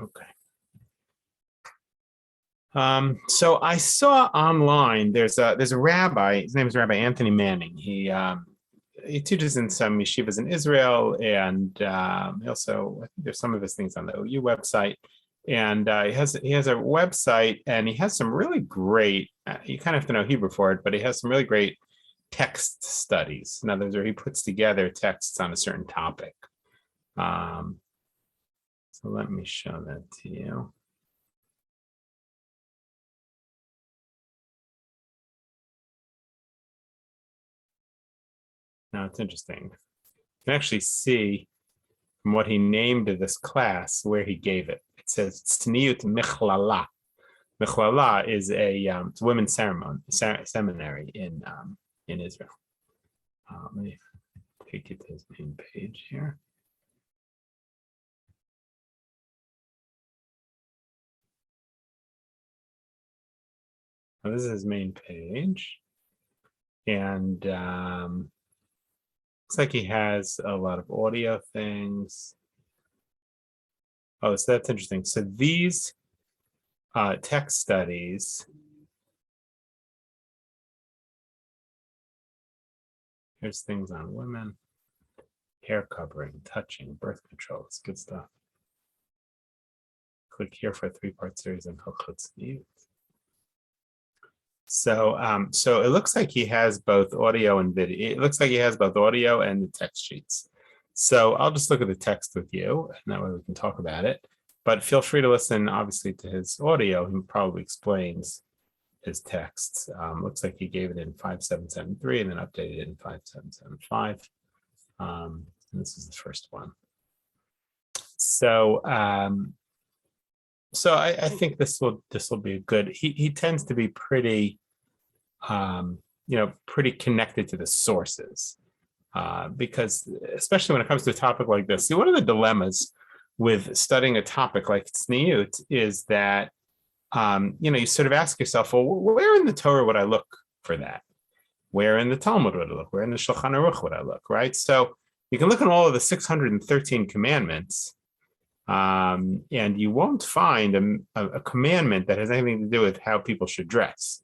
Okay. So I saw online there's a rabbi. His name is Rabbi Anthony Manning. He teaches in some yeshivas in Israel, and he also, I think there's some of his things on the OU website. And he has a website, and he has some really great. You kind of have to know Hebrew for it, but he has some really great text studies. In other words, where he puts together texts on a certain topic. So let me show that to you. Now it's interesting. You can actually see from what he named this class where he gave it. It says Tzniut Michlala. Michlala is it's a women's seminary in Israel. Let me take you to his main page here. Now, this is his main page, and looks like he has a lot of audio things. Oh, so that's interesting. So these text studies, here's things on women, hair covering, touching, birth control. It's good stuff. Click here for a 3-part series on Hilchot Tzniut. So it looks like he has both audio and video. It looks like he has both audio and the text sheets. So I'll just look at the text with you, and that way we can talk about it. But feel free to listen, obviously, to his audio. He probably explains his texts. Looks like he gave it in 5773 and then updated it in 5775. And this is the first one. So I think this will be a good. He tends to be pretty, pretty connected to the sources, because especially when it comes to a topic like this, see, one of the dilemmas with studying a topic like Tzniut is that you sort of ask yourself, well, where in the Torah would I look for that? Where in the Talmud would I look? Where in the Shulchan Aruch would I look? Right. So you can look at all of the 613 commandments. And you won't find a commandment that has anything to do with how people should dress.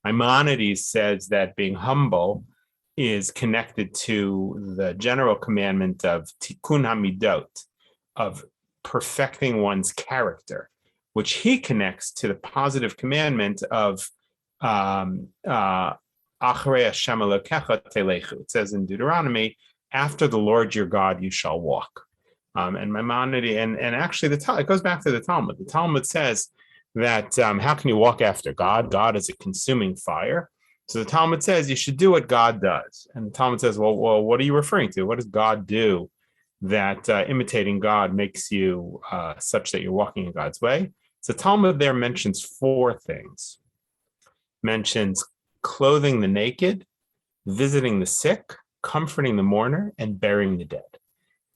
Maimonides says that being humble is connected to the general commandment of tikkun hamidot, of perfecting one's character, which he connects to the positive commandment of acharei Hashem Elokecha telechu. It says in Deuteronomy, after the Lord your God you shall walk. And Maimonides, and actually it goes back to the Talmud. The Talmud says that how can you walk after God? God is a consuming fire. So the Talmud says you should do what God does. And the Talmud says, well, what are you referring to? What does God do that imitating God makes you such that you're walking in God's way? So Talmud there mentions 4 things. Mentions clothing the naked, visiting the sick, comforting the mourner, and burying the dead.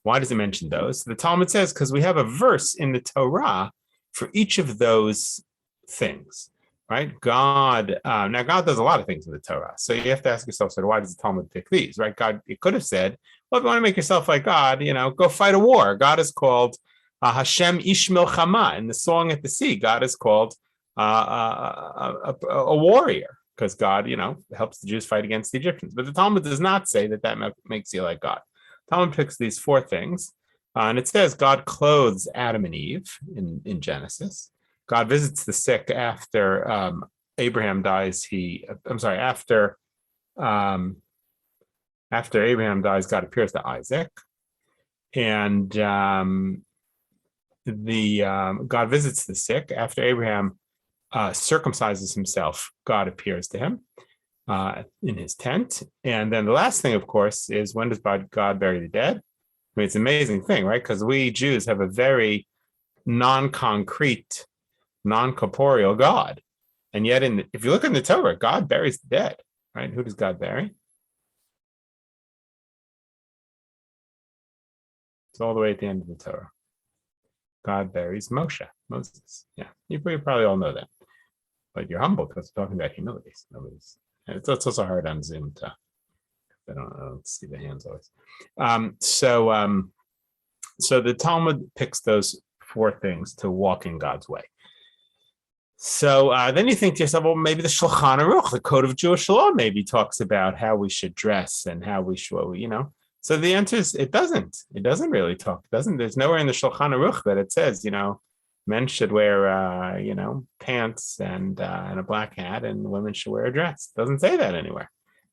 Why does it mention those? The Talmud says because we have a verse in the Torah for each of those things, right? God does a lot of things in the Torah. So you have to ask yourself, so why does the Talmud pick these, right? God, it could have said, well, if you want to make yourself like God, go fight a war. God is called Hashem Ish Milchama. In the Song at the Sea, God is called a warrior, because God, helps the Jews fight against the Egyptians. But the Talmud does not say that makes you like God. Talmud picks these 4 things, and it says God clothes Adam and Eve in Genesis. God visits the sick after Abraham dies. After Abraham dies, God appears to Isaac, and God visits the sick after Abraham circumcises himself. God appears to him in his tent. And then the last thing, of course, is when does God bury the dead? I mean, it's an amazing thing, right? Because we Jews have a very non-concrete, non-corporeal God. And yet, if you look in the Torah, God buries the dead, right? Who does God bury? It's all the way at the end of the Torah. God buries Moses. Yeah, you probably all know that. But you're humble because we're talking about humility. And it's also hard on Zoom to, I don't see the hands always. So the Talmud picks those four things to walk in God's way. So then you think to yourself, well, maybe the Shulchan Aruch, the Code of Jewish Law, maybe talks about how we should dress and how we should, So the answer is it doesn't. It doesn't really talk. It doesn't. There's nowhere in the Shulchan Aruch that it says, men should wear, pants and a black hat, and women should wear a dress. It doesn't say that anywhere.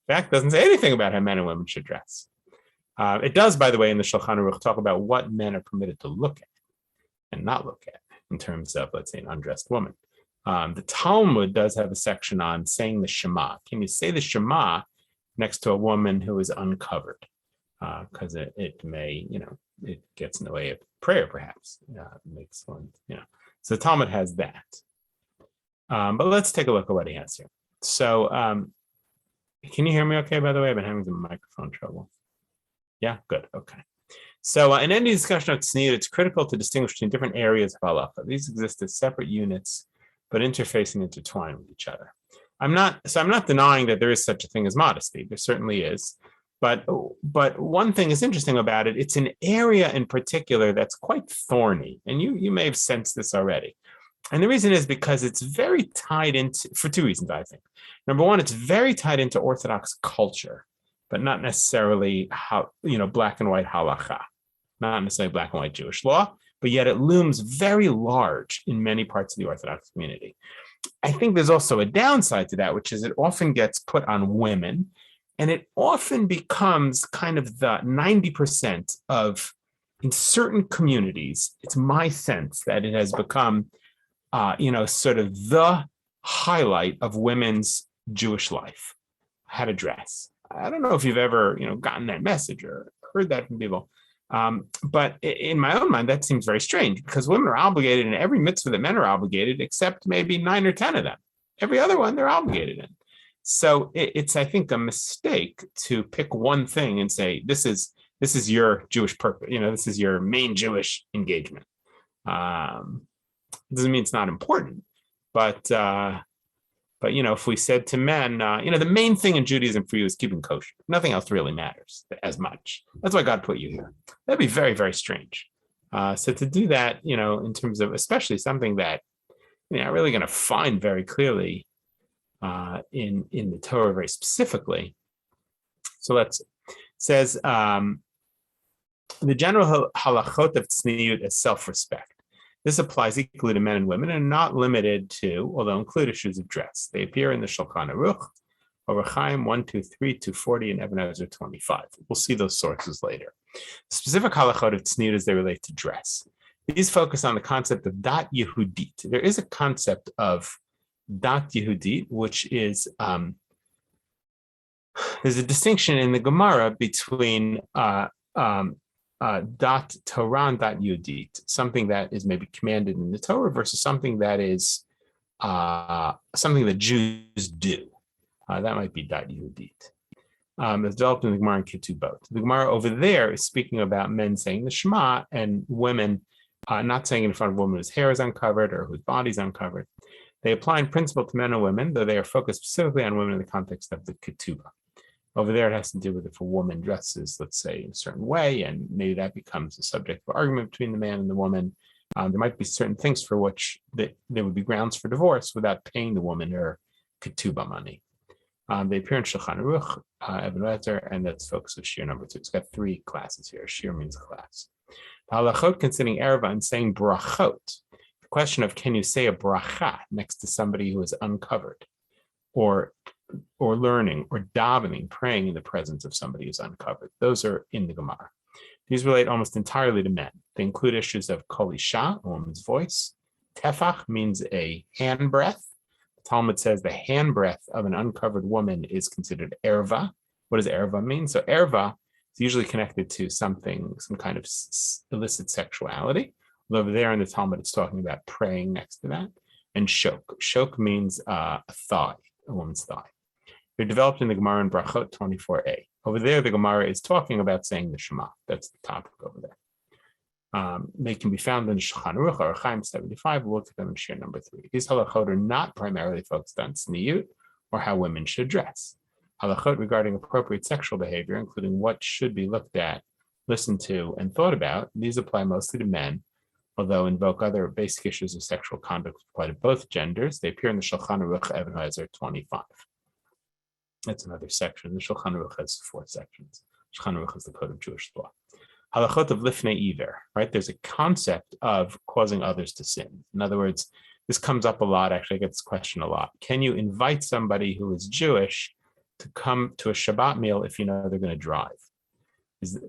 In fact, it doesn't say anything about how men and women should dress. It does, by the way, in the Shulchan Aruch talk about what men are permitted to look at and not look at in terms of, let's say, an undressed woman. The Talmud does have a section on saying the Shema. Can you say the Shema next to a woman who is uncovered? Because it may, it gets in the way of prayer, perhaps. Makes one, So the Talmud has that. But let's take a look at what he has here. So can you hear me okay, by the way? I've been having some microphone trouble. Yeah, good. Okay. So in any discussion of tzniut, it's critical to distinguish between different areas of halacha. These exist as separate units, but interface and intertwine with each other. I'm not denying that there is such a thing as modesty. There certainly is. But one thing is interesting about it. It's an area in particular that's quite thorny. And you may have sensed this already. And the reason is because it's very tied into, for two reasons, I think. Number one, it's very tied into Orthodox culture, but not necessarily how, black and white halacha, not necessarily black and white Jewish law, but yet it looms very large in many parts of the Orthodox community. I think there's also a downside to that, which is it often gets put on women, and it often becomes kind of the 90% of, in certain communities, it's my sense that it has become, sort of the highlight of women's Jewish life, how to dress. I don't know if you've ever, gotten that message or heard that from people. But in my own mind, that seems very strange because women are obligated in every mitzvah that men are obligated, except maybe 9 or 10 of them. Every other one they're obligated in. So it's, I think, a mistake to pick one thing and say, this is your Jewish purpose. This is your main Jewish engagement. Doesn't mean it's not important, but if we said to men, the main thing in Judaism for you is keeping kosher. Nothing else really matters as much. That's why God put you here. That'd be very, very strange. So to do that, in terms of especially something that you're not really going to find very clearly in the Torah very specifically. So says the general halachot of tzniut is self-respect. This applies equally to men and women and not limited to, although include issues of dress. They appear in the Shulchan Aruch, Orach Chaim 123, 240, and Even Ezra 25. We'll see those sources later. Specific halachot of tzniut as they relate to dress. These focus on the concept of dat Yehudit. There is a concept of dat Yehudit, which is, there's a distinction in the Gemara between dat Torah and dat Yehudit, something that is maybe commanded in the Torah versus something that is something that Jews do. That might be dat Yehudit. It's developed in the Gemara and Ketubot. The Gemara over there is speaking about men saying the Shema and women not saying in front of women whose hair is uncovered or whose body is uncovered. They apply in principle to men and women, though they are focused specifically on women in the context of the Ketubah. Over there, it has to do with if a woman dresses, let's say, in a certain way, and maybe that becomes a subject of argument between the man and the woman. There might be certain things for which there would be grounds for divorce without paying the woman her ketubah money. They appear in Shulchan Aruch, Even Ezra, and that's focus of Shir number 2. It's got 3 classes here. Shir means class. Halachot considering erva and saying brachot. The question of can you say a bracha next to somebody who is uncovered, or learning, or davening, praying in the presence of somebody who's uncovered. Those are in the Gemara. These relate almost entirely to men. They include issues of kol isha, a woman's voice. Tefach means a hand breath. The Talmud says the hand breath of an uncovered woman is considered erva. What does erva mean? So erva is usually connected to some kind of illicit sexuality. Over there in the Talmud, it's talking about praying next to that. And shok. Shok means a thigh, a woman's thigh. They're developed in the Gemara in Brachot 24a. Over there, the Gemara is talking about saying the Shema. That's the topic over there. They can be found in Shulchan Aruch, Orach Chaim 75. We'll look at them in Shir number 3. These halachot are not primarily focused on tzniut or how women should dress. Halachot regarding appropriate sexual behavior, including what should be looked at listened to, and thought about. These apply mostly to men, although invoke other basic issues of sexual conduct which apply to both genders. They appear in the Shulchan Aruch Even HaEzer 25. That's another section. The Shulchan Aruch has 4 sections. Shulchan Aruch is the code of Jewish law. Halachot of lifnei iver, right? There's a concept of causing others to sin. In other words, this comes up a lot. Actually, I get this question a lot. Can you invite somebody who is Jewish to come to a Shabbat meal if you know they're going to drive?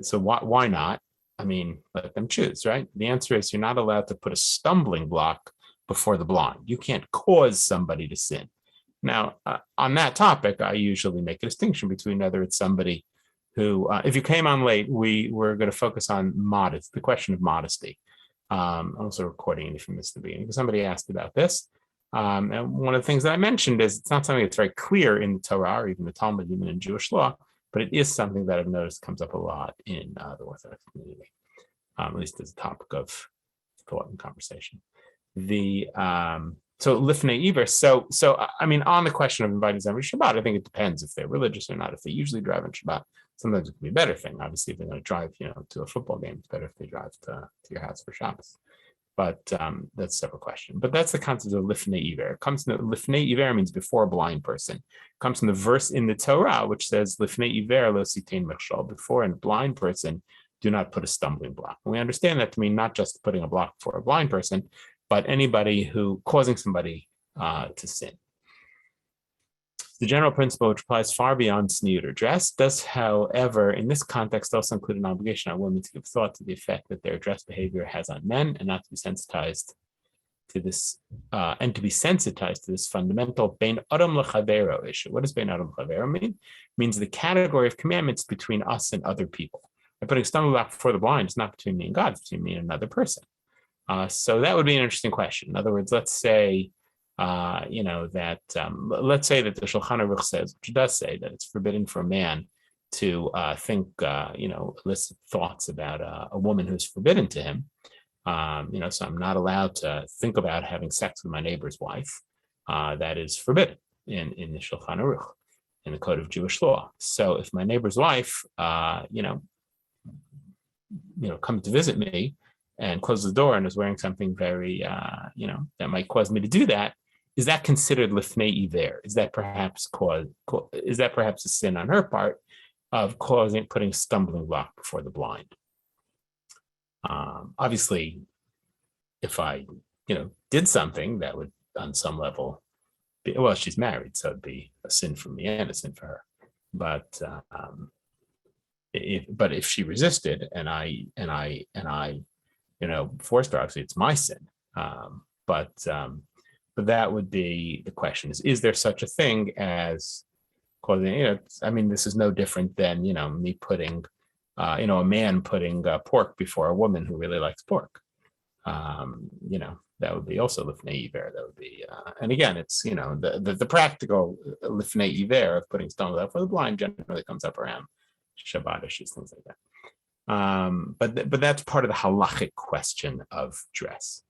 So why not? I mean, let them choose, right? The answer is you're not allowed to put a stumbling block before the blind. You can't cause somebody to sin. Now, on that topic, I usually make a distinction between whether it's somebody who, if you came on late, we were going to focus on the question of modesty. I'm also recording if you missed the beginning, because somebody asked about this. And one of the things that I mentioned is it's not something that's very clear in the Torah or even the Talmud, even in Jewish law, but it is something that I've noticed comes up a lot in the Orthodox community, at least as a topic of thought and conversation. So lifnei iver. So I mean, on the question of inviting somebody to Shabbat, I think it depends if they're religious or not. If they usually drive on Shabbat, sometimes it can be a better thing. Obviously, if they're going to drive, to a football game, it's better if they drive to your house for Shabbos. But that's a separate question. But that's the concept of lifnei iver. It comes from lifnei iver means before a blind person. It comes from the verse in the Torah which says lifnei iver lo sitein machshal. Before a blind person, do not put a stumbling block. And we understand that to mean not just putting a block for a blind person, but anybody who causing somebody to sin. The general principle, which applies far beyond sneud or dress, does, however, in this context, also include an obligation on women to give thought to the effect that their dress behavior has on men, and not to be sensitized to this, fundamental bein adam lechavero issue. What does bein adam lechavero mean? It means the category of commandments between us and other people. By putting a stumbling block before the blind, it's not between me and God; it's between me and another person. So that would be an interesting question. In other words, let's say, let's say that the Shulchan Aruch says, which does say that it's forbidden for a man to think, illicit thoughts about a woman who's forbidden to him. So I'm not allowed to think about having sex with my neighbor's wife. That is forbidden in the Shulchan Aruch, in the code of Jewish law. So if my neighbor's wife, comes to visit me and closes the door and is wearing something very, that might cause me to do that, is that considered lifnei iver? Is that perhaps a sin on her part of putting stumbling block before the blind? Obviously, if I, did something that would, on some level, she's married, so it'd be a sin for me and a sin for her. But if she resisted and I forced her, obviously it's my sin. But that would be the question: is there such a thing as causing? This is no different than me putting, a man putting pork before a woman who really likes pork. That would be also lifnei iver. That would be, and again, it's the practical lifnei iver of putting stones up for the blind generally comes up around Shabbat issues, things like that. But that's part of the halachic question of dress.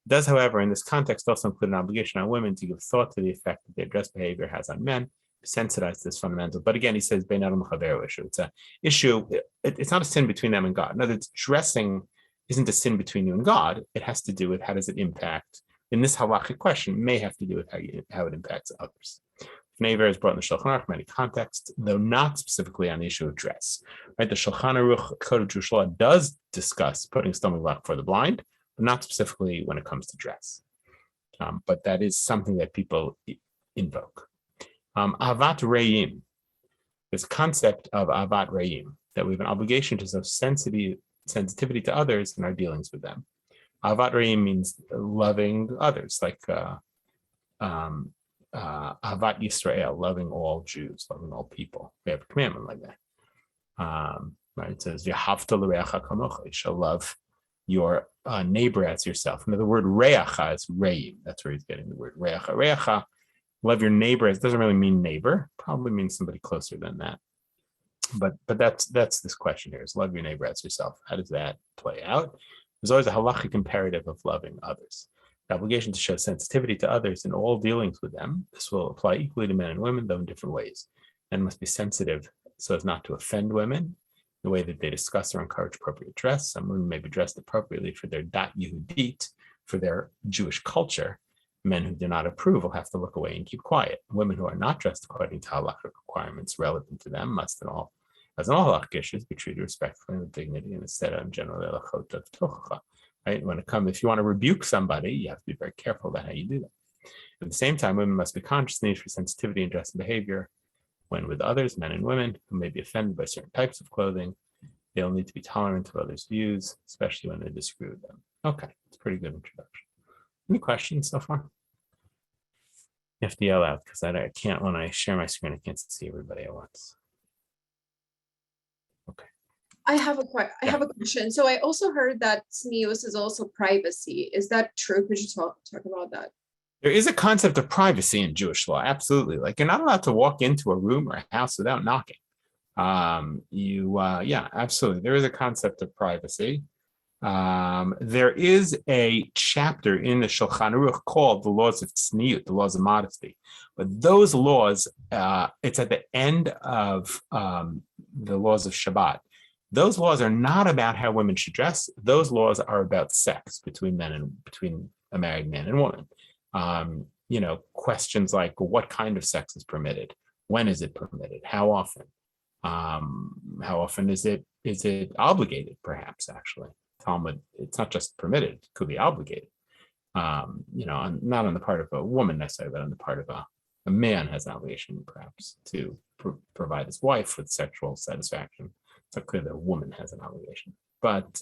Does, however, in this context also include an obligation on women to give thought to the effect that their dress behavior has on men, sensitized to this fundamental. But again, he says, bein adam lechavero issue. It's an issue, it's not a sin between them and God. In other words, dressing isn't a sin between you and God. It has to do with how does it impact, in this halachic question, may have to do with how it impacts others. Lifnei is brought in the Shulchan Aruch in many contexts, though not specifically on the issue of dress. Right? The Shulchan Aruch Code of Jewish Law does discuss putting stumbling block for the blind, but not specifically when it comes to dress. But that is something that people invoke. Avat re'im, this concept of avat re'im, that we have an obligation to show sensitivity to others in our dealings with them. Avat re'im means loving others, like Avat Yisrael, loving all Jews, loving all people. We have a commandment like that. Right? It says, "V'ahavta l'reacha kamocha." You shall love your neighbor as yourself. Now, the word reacha is re'im. That's where he's getting the word reacha. Reacha, love your neighbor. It doesn't really mean neighbor. Probably means somebody closer than that. But that's this question here: is love your neighbor as yourself. How does that play out? There's always a halachic imperative of loving others. The obligation to show sensitivity to others in all dealings with them. This will apply equally to men and women, though in different ways, and must be sensitive so as not to offend women, the way that they discuss or encourage appropriate dress. Some women may be dressed appropriately for their dat Yehudit, for their Jewish culture. Men who do not approve will have to look away and keep quiet. Women who are not dressed according to halachic requirements relevant to them must, as in all halachic issues, be treated respectfully with dignity and instead of general halachot of tochacha. Right? When it comes, if you want to rebuke somebody, you have to be very careful about how you do that. At the same time, women must be conscious of the need for sensitivity in dress and behavior. When with others, men and women, who may be offended by certain types of clothing, they'll need to be tolerant of others' views, especially when they disagree with them. Okay, it's a pretty good introduction. Any questions so far? You have to yell out because I can't, when I share my screen, I can't see everybody at once. Okay. I have a question. So I also heard that tznius is also privacy. Is that true? Could you talk about that? There is a concept of privacy in Jewish law, absolutely. Like you're not allowed to walk into a room or a house without knocking. Yeah, absolutely. There is a concept of privacy. There is a chapter in the Shulchan Aruch called the laws of tzniut, the laws of modesty. But those laws, it's at the end of the laws of Shabbat. Those laws are not about how women should dress. Those laws are about sex between a married man and woman. Questions like what kind of sex is permitted, when is it permitted, how often is it obligated, perhaps actually. Talmud, it's not just permitted, it could be obligated. Not on the part of a woman necessarily, but on the part of a man has an obligation perhaps to provide his wife with sexual satisfaction. It's not clear that a woman has an obligation. But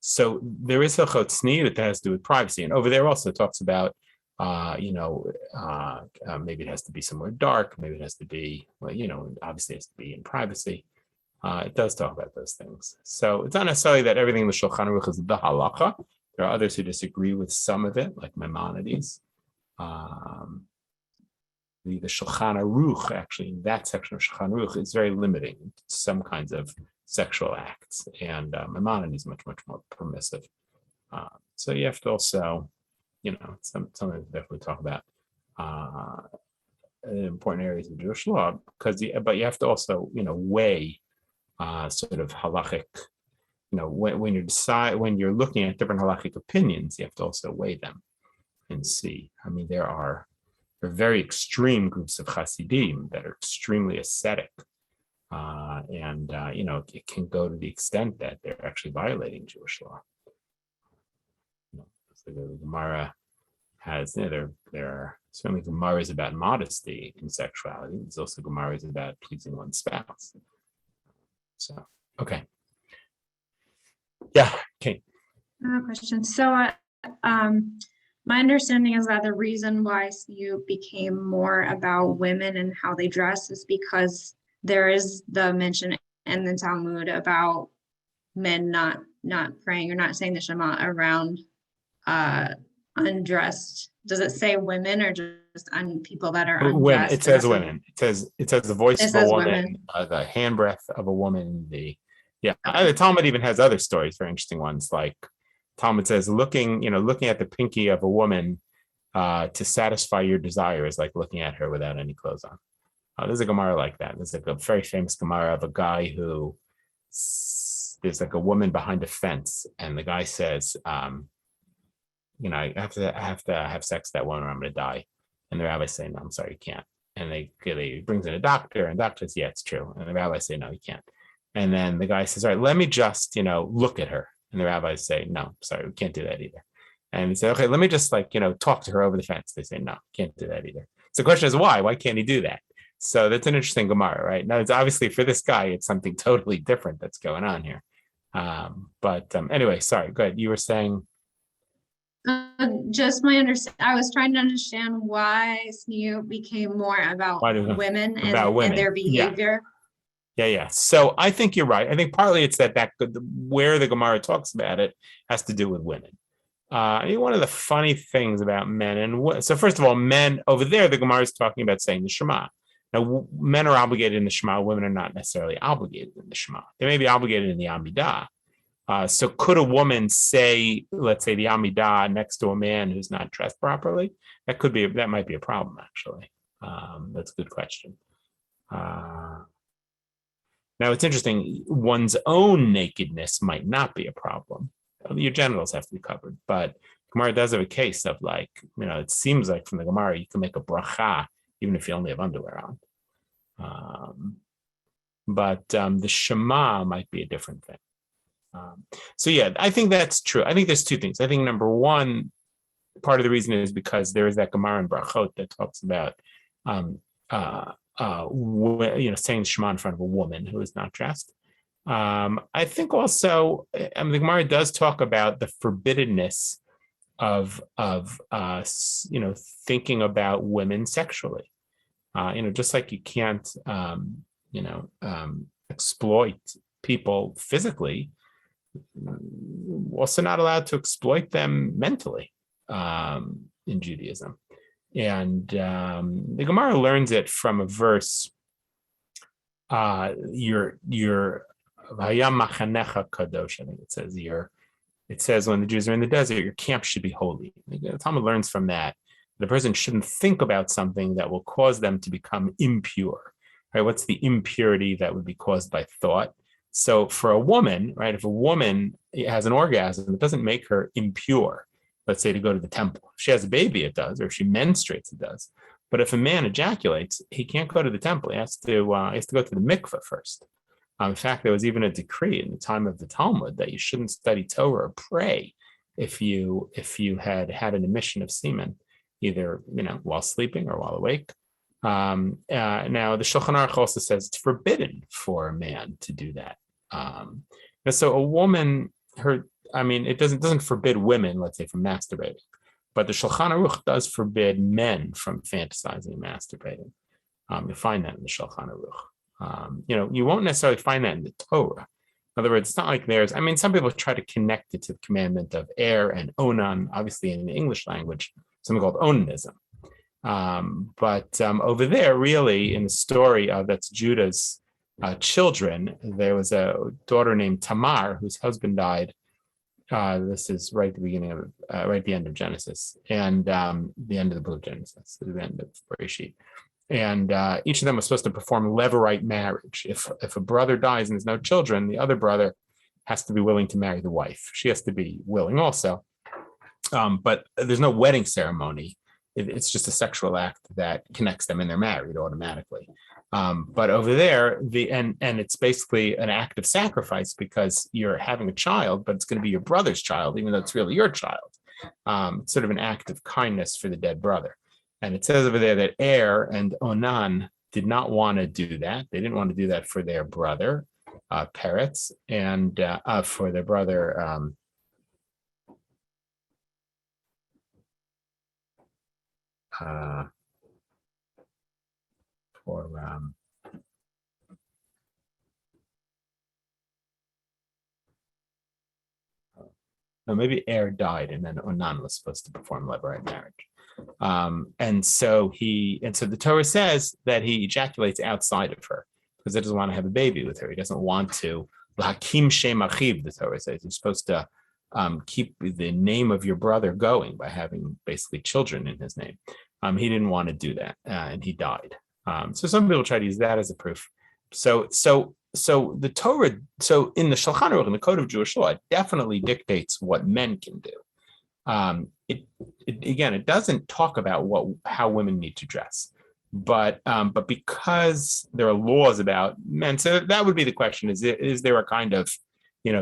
so there is a tzniut that has to do with privacy. And over there also talks about, maybe it has to be somewhere dark, maybe it has to be, obviously it has to be in privacy. It does talk about those things. So it's not necessarily that everything in the Shulchan Aruch is the halacha. There are others who disagree with some of it, like Maimonides. The Shulchan Aruch, actually, that section of Shulchan Aruch is very limiting to some kinds of sexual acts, and Maimonides is much, much more permissive. So you have to also, something to definitely talk about important areas of Jewish law, but you have to also, weigh sort of halachic, when you're looking at different halachic opinions, you have to also weigh them and see. I mean, there are very extreme groups of Hasidim that are extremely ascetic. It can go to the extent that they're actually violating Jewish law. So the Gemara has, there are certainly Gemaras about modesty and sexuality. There's also Gemaras about pleasing one's spouse. So, okay. Yeah, Kate. I have a question. So, my understanding is that the reason why you became more about women and how they dress is because there is the mention in the Talmud about men not praying or not saying the Shema around undressed. Does it say women or just on people that are undressed? Women. It says women. It says the voice of a woman, the hand breath of a woman. The Talmud even has other stories, very interesting ones. Like Talmud says, looking at the pinky of a woman to satisfy your desire is like looking at her without any clothes on. There's a Gemara like that. There's like a very famous Gemara of a guy who there's like a woman behind a fence, and the guy says, I have to have sex with that woman or I'm going to die. And the rabbis say, no, I'm sorry, you can't. And they brings in a doctor, and the doctor says, yeah, it's true. And the rabbis say, no, you can't. And then the guy says, all right, let me just, look at her. And the rabbis say, no, sorry, we can't do that either. And he said, okay, let me just talk to her over the fence. They say, no, can't do that either. So the question is why? Why can't he do that? So that's an interesting Gemara, right? Now, it's obviously for this guy, it's something totally different that's going on here. Anyway, sorry, go ahead. You were saying? Just my understanding. I was trying to understand why tzniut became more about women and their behavior. Yeah. So I think you're right. I think partly it's that where the Gemara talks about it has to do with women. I think one of the funny things about men so first of all, men over there, the Gemara is talking about saying the Shema. Now, men are obligated in the Shema. Women are not necessarily obligated in the Shema. They may be obligated in the Amidah. So could a woman say, let's say, the Amidah next to a man who's not dressed properly? That might be a problem, actually. That's a good question. Now, it's interesting, one's own nakedness might not be a problem. Your genitals have to be covered, but Gemara does have a case of like, it seems like from the Gemara, you can make a bracha even if you only have underwear on. But the Shema might be a different thing. So yeah, I think that's true. I think there's two things. I think number one, part of the reason is because there is that Gemara in Brachot that talks about, saying Shema in front of a woman who is not dressed. I think also, the Gemara does talk about the forbiddenness of thinking about women sexually. Just like you can't, exploit people physically, also not allowed to exploit them mentally in Judaism. And the Gemara learns it from a verse, your Vayam Machanecha Kadosh, I think it says when the Jews are in the desert, your camp should be holy. The Talmud learns from that the person shouldn't think about something that will cause them to become impure. Right? What's the impurity that would be caused by thought? So for a woman, right, if a woman has an orgasm, it doesn't make her impure, let's say to go to the temple. If she has a baby, it does, or if she menstruates, it does. But if a man ejaculates, he can't go to the temple. He has to go to the mikveh first. In fact, there was even a decree in the time of the Talmud that you shouldn't study Torah or pray if you had an emission of semen, either while sleeping or while awake. Now the Shulchan Aruch also says it's forbidden for a man to do that. So a woman, it doesn't forbid women, let's say, from masturbating, but the Shulchan Aruch does forbid men from fantasizing and masturbating. You'll find that in the Shulchan Aruch. You won't necessarily find that in the Torah. In other words, it's not like some people try to connect it to the commandment of er and onan, obviously in the English language, something called onanism. But over there, really, in the story that's Judah's children, there was a daughter named Tamar whose husband died. This is right at the beginning of, right at the end of Genesis, and the end of the book of Genesis, the end of Bereshit. And each of them was supposed to perform levirate marriage. If a brother dies and there's no children, the other brother has to be willing to marry the wife. She has to be willing also. But there's no wedding ceremony. It's just a sexual act that connects them and they're married automatically. But over there, and it's basically an act of sacrifice because you're having a child, but it's going to be your brother's child, even though it's really your child. It's sort of an act of kindness for the dead brother. And it says over there that Er and Onan did not want to do that. They didn't want to do that for their brother, Peretz, and for their brother, maybe Er died and then Onan was supposed to perform levirate marriage. And so the Torah says that he ejaculates outside of her because he doesn't want to have a baby with her. He doesn't want to. L'hakim shem achiv, the Torah says. You're supposed to keep the name of your brother going by having basically children in his name. He didn't want to do that, and he died. So some people try to use that as a proof. So the Torah, so in the Shulchan Aruch, in the Code of Jewish Law, it definitely dictates what men can do. It doesn't talk about how women need to dress, but because there are laws about men, so that would be the question: is there a kind of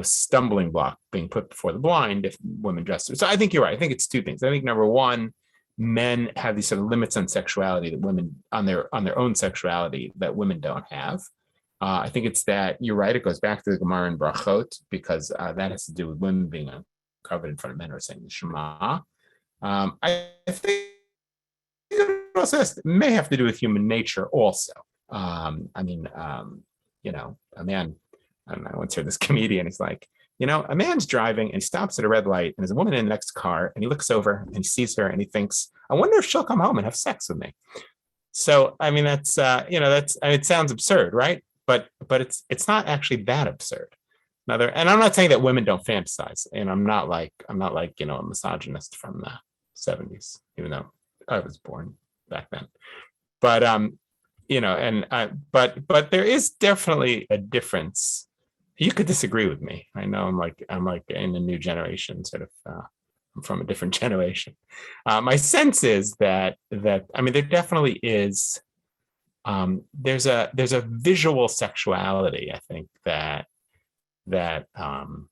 stumbling block being put before the blind if women dress? So I think you're right. I think it's two things. I think number one, men have these sort of limits on sexuality that women on their own sexuality that women don't have. I think it's that you're right. It goes back to the Gemara in Brachot because that has to do with women being covered in front of men or saying the Shema. I think it also may have to do with human nature also. A man, I once heard this comedian, he's like, a man's driving and he stops at a red light and there's a woman in the next car and he looks over and he sees her and he thinks, I wonder if she'll come home and have sex with me. So, that's, it sounds absurd, right? But it's not actually that absurd. And I'm not saying that women don't fantasize, and I'm not like a misogynist from the 70s, even though I was born back then. But but there is definitely a difference. You could disagree with me. I know I'm like in the new generation, sort of. I'm from a different generation. My sense is that I mean, there definitely is. There's a visual sexuality, I think, that I'm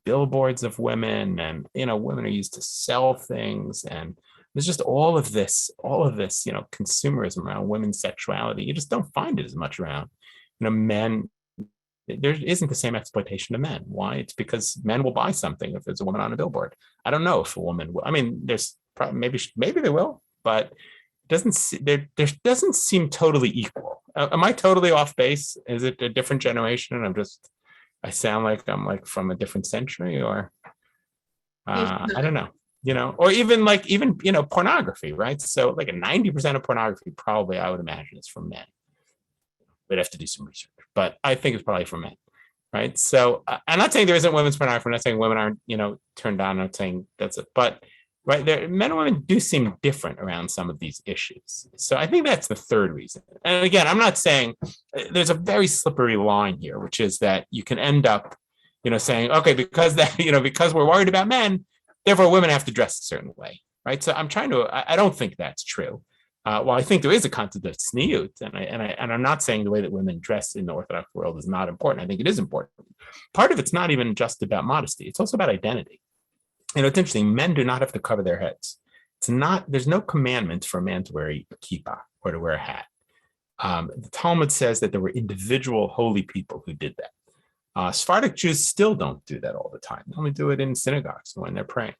billboards of women, and women are used to sell things, and there's just all of this consumerism around women's sexuality. You just don't find it as much around men. There isn't the same exploitation of men. Why? It's because men will buy something if there's a woman on a billboard. I don't know if a woman will. I mean, there's probably, maybe they will, but there doesn't seem totally equal. Am I totally off base? Is it a different generation and I sound like I'm like from a different century, or I don't know, or even pornography, right? So like 90% of pornography probably, I would imagine, is from men. We'd have to do some research, but I think it's probably from men, right? So I'm not saying there isn't women's pornography. I'm not saying women aren't turned on. I'm not saying that's it, but right there, men and women do seem different around some of these issues. So I think that's the third reason. And again, I'm not saying, there's a very slippery line here, which is that you can end up, saying, okay, because because we're worried about men, therefore women have to dress a certain way, right? So I don't think that's true. Well, I think there is a concept of tzniut, and I'm not saying the way that women dress in the Orthodox world is not important. I think it is important. Part of it's not even just about modesty; it's also about identity. It's interesting. Men do not have to cover their heads. There's no commandment for a man to wear a kippah or to wear a hat. The Talmud says that there were individual holy people who did that. Sephardic Jews still don't do that all the time. They only do it in synagogues when they're praying.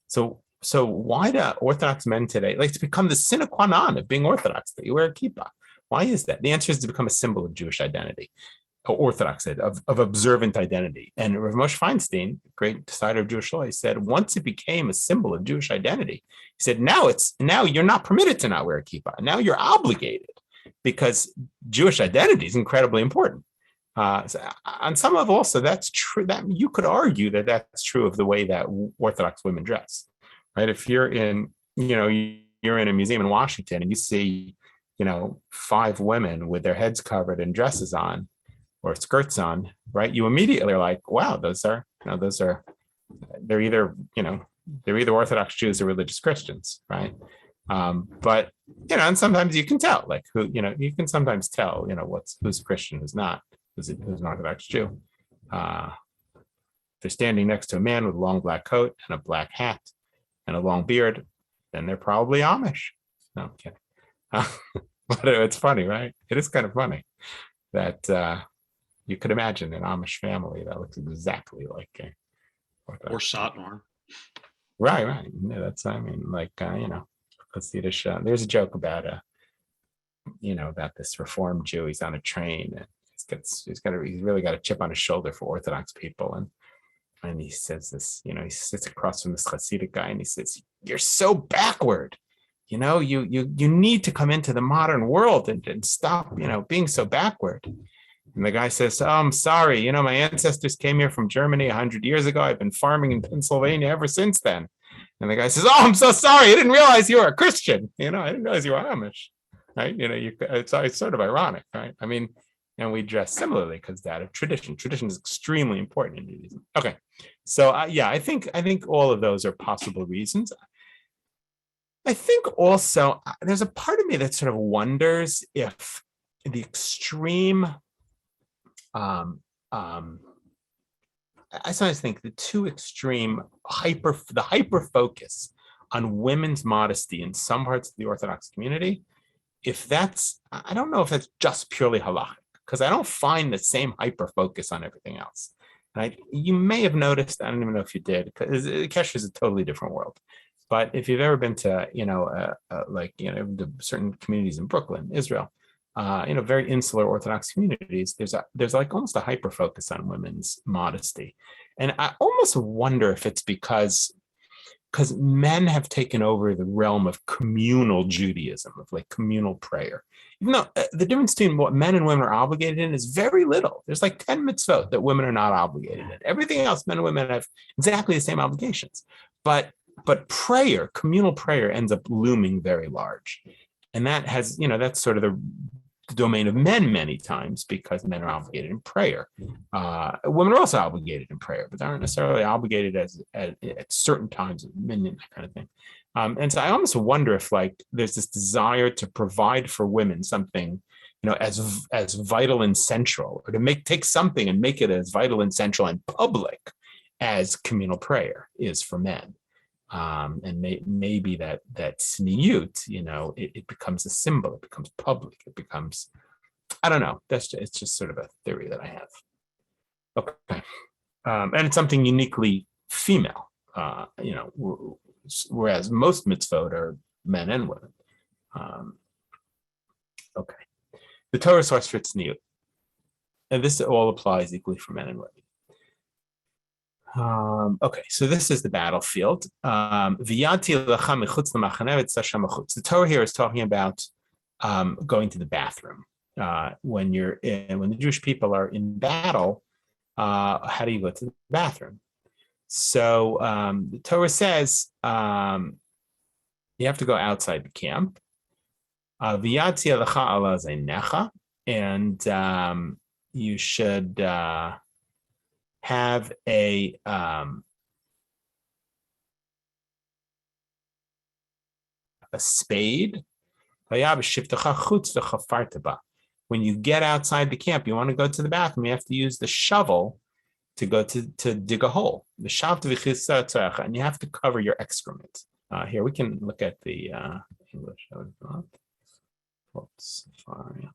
So why do Orthodox men today, like, it's become the sine qua non of being Orthodox that you wear a kippah? Why is that? The answer is to become a symbol of Jewish identity, Orthodox, of observant identity. And Rav Moshe Feinstein, great decider of Jewish law, he said, once it became a symbol of Jewish identity, he said, now you're not permitted to not wear a kippah. Now you're obligated, because Jewish identity is incredibly important. So on some level, also, that's true. That you could argue that that's true of the way that Orthodox women dress, right? If you're in a museum in Washington and you see, 5 women with their heads covered and dresses on or skirts on, right? You immediately are like, wow, they're either Orthodox Jews or religious Christians, right? But and sometimes you can tell, like, who, you can sometimes tell, who's a Christian, who's not, who's an Orthodox Jew. They're standing next to a man with a long black coat and a black hat and a long beard, then they're probably Amish. No, I'm kidding. But it's funny, right? It is kind of funny that you could imagine an Amish family that looks exactly like a or Satmar. Right. Yeah, that's, I mean, like, Hasidish, there's a joke about about this Reformed Jew. He's on a train and he's really got a chip on his shoulder for Orthodox people, and he says this, he sits across from this Hasidic guy and he says, "You're so backward. You need to come into the modern world and stop, being so backward." And the guy says, "Oh, I'm sorry. My ancestors came here from Germany 100 years ago. I've been farming in Pennsylvania ever since then." And the guy says, "Oh, I'm so sorry. I didn't realize you were a Christian. I didn't realize you were Amish." Right? It's sort of ironic, right? I mean, and we dress similarly because that of tradition. Tradition is extremely important in Judaism. Okay, so I think all of those are possible reasons. I think also there's a part of me that sort of wonders if the extreme, I sometimes think the too extreme hyper focus on women's modesty in some parts of the Orthodox community, I don't know if that's just purely halachic, because I don't find the same hyper focus on everything else. Right? You may have noticed, I don't even know if you did, because Kesher is a totally different world. But if you've ever been to, the certain communities in Brooklyn, Israel, very insular Orthodox communities, there's like almost a hyper focus on women's modesty. And I almost wonder if it's because men have taken over the realm of communal Judaism, of like communal prayer. Even though the difference between what men and women are obligated in is very little. There's like 10 mitzvot that women are not obligated in. Everything else, men and women have exactly the same obligations. But prayer, communal prayer, ends up looming very large. And that has, that's sort of the domain of men many times, because men are obligated in prayer. Women are also obligated in prayer, but they aren't necessarily obligated at certain times, that kind of thing. And so I almost wonder if there's this desire to provide for women something, as vital and central, or to take something and make it as vital and central and public as communal prayer is for men. And maybe that tzniut, it becomes a symbol, it becomes public, it becomes, I don't know. It's just sort of a theory that I have. Okay, and it's something uniquely female, whereas most mitzvot are men and women. Okay, the Torah source for tzniut, and this all applies equally for men and women. Okay, so this is the battlefield. The Torah here is talking about going to the bathroom. When the Jewish people are in battle, how do you go to the bathroom? So the Torah says you have to go outside the camp. And you should have a spade. When you get outside the camp, you want to go to the bathroom, you have to use the shovel to go to dig a hole. And you have to cover your excrement. Here, we can look at the English. Sorry.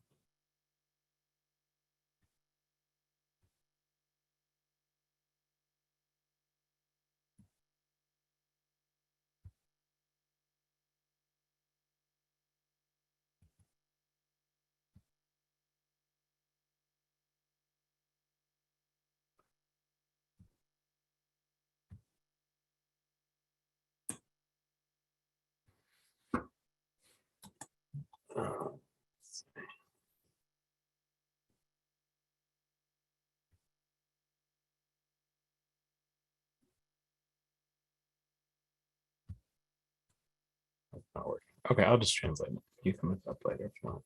Okay, I'll just translate it. You can look it up later if you want.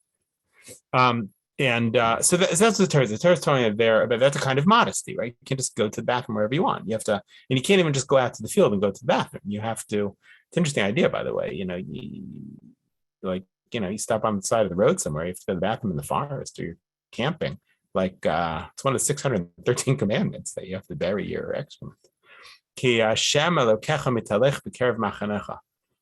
So that's the Torah. The Torah is telling you there about that's a kind of modesty, right? You can't just go to the bathroom wherever you want. You have to, and you can't even just go out to the field and go to the bathroom. You have to. It's an interesting idea, by the way. You stop on the side of the road somewhere. You have to go to the bathroom in the forest, or you're camping. It's one of the 613 commandments that you have to bury your excrement.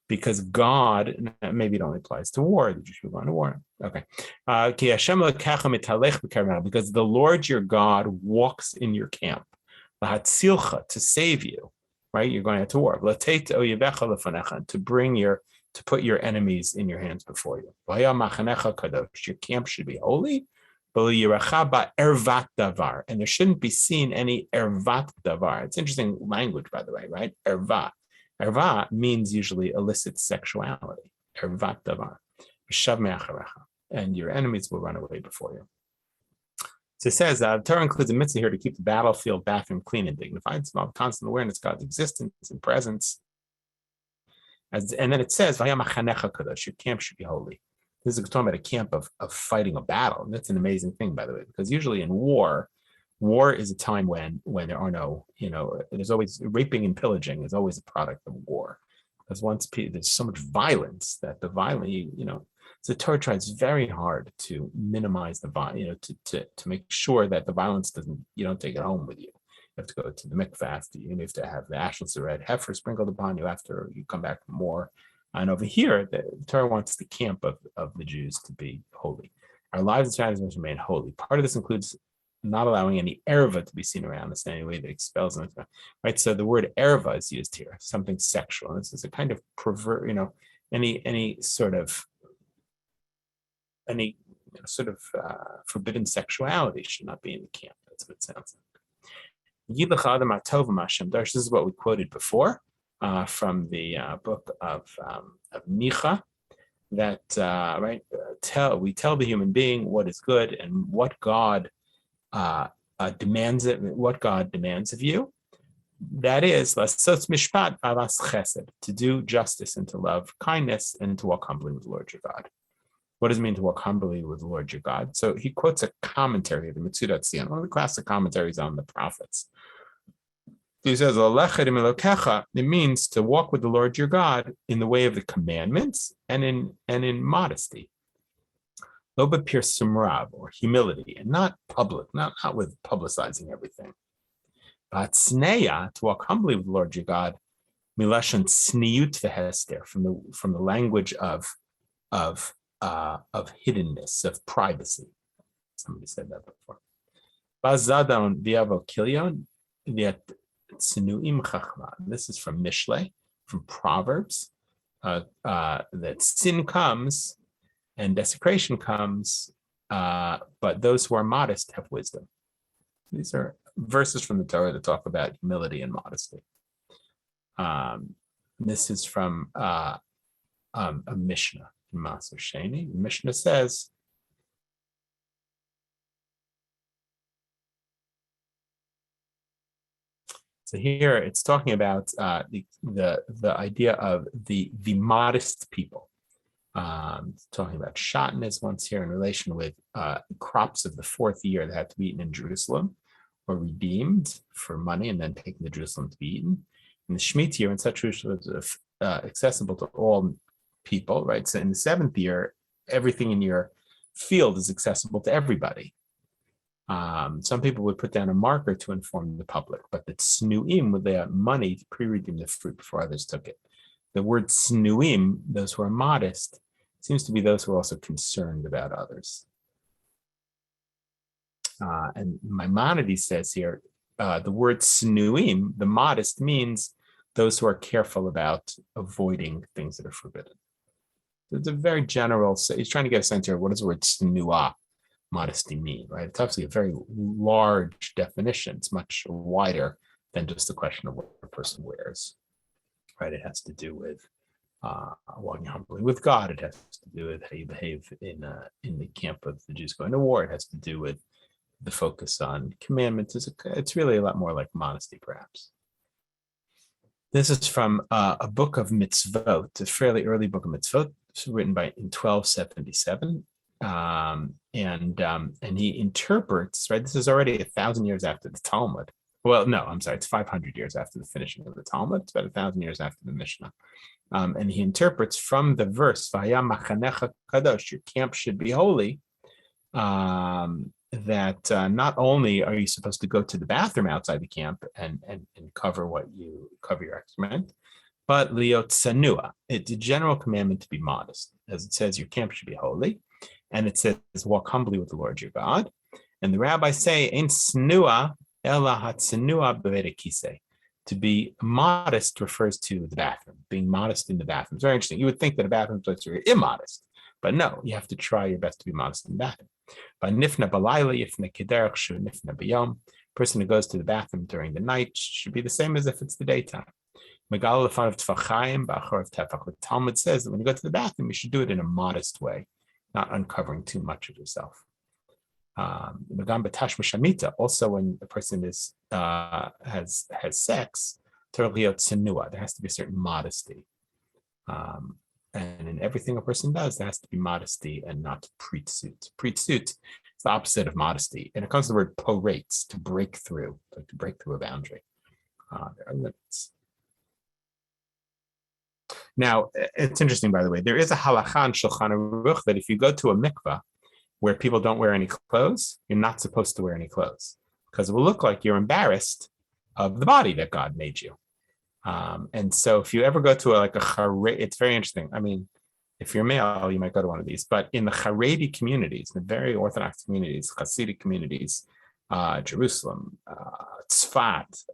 Because God, maybe it only applies to war. The Jewish people go to war. Okay. Because the Lord your God walks in your camp, to save you, right? You're going out to war. To put your enemies in your hands before you. Your camp should be holy. And there shouldn't be seen any ervat davar. It's interesting language, by the way, right? Ervat. Erva means usually illicit sexuality. Ervat davar. And your enemies will run away before you. So it says the Torah includes a mitzvah here to keep the battlefield bathroom clean and dignified. It's about constant awareness of God's existence and presence. And then it says, your camp should be holy. This is talking about a camp of fighting a battle. And that's an amazing thing, by the way, because usually in war is a time when there are no, there's always raping and pillaging is always a product of war. Because there's so much violence that the violence, so the Torah tries very hard to minimize the violence, to make sure that the violence you don't take it home with you. You have to go to the mikvah, you have to have the ashes of red heifer sprinkled upon you after you come back from war. And over here, the Torah wants the camp of the Jews to be holy. Our lives and strategies must remain holy. Part of this includes not allowing any erva to be seen around us in any way that expels them. Right. So the word erva is used here, something sexual. And this is a kind of pervert, any sort of forbidden sexuality should not be in the camp. That's what it sounds like. This is what we quoted before from the book of Micha, that we tell the human being what is good and what God demands of you. That is to do justice and to love kindness and to walk humbly with the Lord your God. What does it mean to walk humbly with the Lord your God? So he quotes a commentary of the Metzudat Tzion, one of the classic commentaries on the prophets. He says, it means to walk with the Lord your God in the way of the commandments and in modesty. Loba pirsum or humility, and not public, not with publicizing everything. But sneya, to walk humbly with the Lord your God, milashon sniut vehester, from the language of hiddenness, of privacy. Somebody said that before. Bazadon diavo kilion viet tsinuim chachma. This is from Mishle, from Proverbs. That sin comes and desecration comes, but those who are modest have wisdom. These are verses from the Torah that talk about humility and modesty. This is from a Mishnah, Maser Sheni. The Mishnah says, so here it's talking about the idea of the modest people. Talking about shatnez once here in relation with crops of the fourth year that had to be eaten in Jerusalem, or redeemed for money and then taken to Jerusalem to be eaten. In the Shemitah year, when such food was accessible to all people, right? So in the seventh year, everything in your field is accessible to everybody. Some people would put down a marker to inform the public, but the tznuim would lay out money to pre-redeem the fruit before others took it. The word tznuim, those who are modest, seems to be those who are also concerned about others. And Maimonides says here, the word tznuim, the modest, means those who are careful about avoiding things that are forbidden. It's a very general, so he's trying to get a sense here, what does the word tznua, modesty, mean, right? It's obviously a very large definition. It's much wider than just the question of what a person wears, right? It has to do with walking humbly with God. It has to do with how you behave in the camp of the Jews going to war. It has to do with the focus on commandments. It's really a lot more like modesty, perhaps. This is from a book of mitzvot, a fairly early book of mitzvot, written in 1277. And he interprets, right? This is already 1,000 years after the Talmud. Well, no, I'm sorry, it's 500 years after the finishing of the Talmud. It's about 1,000 years after the Mishnah. And he interprets from the verse, V'haya machanecha kadosh, your camp should be holy, that not only are you supposed to go to the bathroom outside the camp and cover your excrement, but liot sanua, it's a general commandment to be modest. As it says, your camp should be holy. And it says, walk humbly with the Lord your God. And the rabbis say, ein snua ela hatsanua b'veit hakisei. To be modest refers to the bathroom, being modest in the bathroom. It's very interesting. You would think that a bathroom place you're immodest, but no, you have to try your best to be modest in the bathroom. But nifna balayla, ifna kederach shu nifna b'yom. Person who goes to the bathroom during the night should be the same as if it's the daytime. Megal lefan of tfachayim ba'achor of tefach. The Talmud says that when you go to the bathroom, you should do it in a modest way, not uncovering too much of yourself. Also, when a person has sex, there has to be a certain modesty. And in everything a person does, there has to be modesty and not preetsuit. Preetsuit is the opposite of modesty. And it comes to the word porates, to break through, like to break through a boundary. There are limits. Now, it's interesting, by the way, there is a halacha in Shulchan Aruch that if you go to a mikvah where people don't wear any clothes, you're not supposed to wear any clothes because it will look like you're embarrassed of the body that God made you. And so if you ever go to it's very interesting. I mean, if you're male, you might go to one of these, but in the Haredi communities, the very Orthodox communities, Hasidic communities, Jerusalem, Tzfat,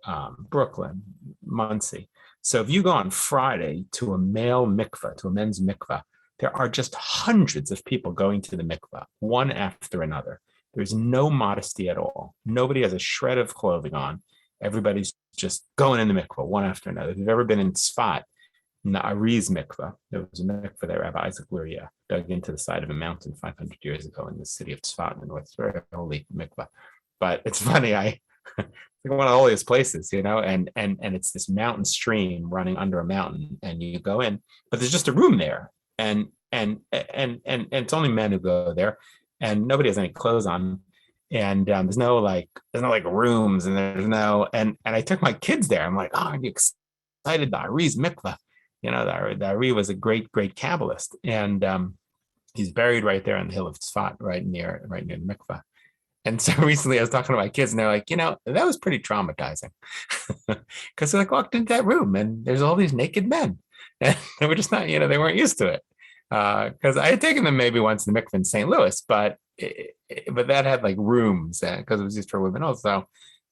Brooklyn, Monsey. So if you go on Friday to a male mikvah, to a men's mikvah, there are just hundreds of people going to the mikvah, one after another. There's no modesty at all. Nobody has a shred of clothing on. Everybody's just going in the mikvah, one after another. If you've ever been in Tzfat, in the Ariz mikvah, there was a mikvah that Rabbi Isaac Luria dug into the side of a mountain 500 years ago in the city of Tzfat in the north. It's a very holy mikvah. But it's funny, it's one of the holiest places, and it's this mountain stream running under a mountain, and you go in, but there's just a room there. And and it's only men who go there, and nobody has any clothes on, and there's no like rooms, and there's no and I took my kids there. I'm like, oh, are you excited? The Ari's mikvah, the Ari was a great Kabbalist, and he's buried right there on the hill of Tzfat, right near the mikvah. And so recently I was talking to my kids and they're like, that was pretty traumatizing. Because I walked into that room and there's all these naked men. And they were just not, they weren't used to it. Because I had taken them maybe once in the mikvah in St. Louis, but that had like rooms because it was used for women also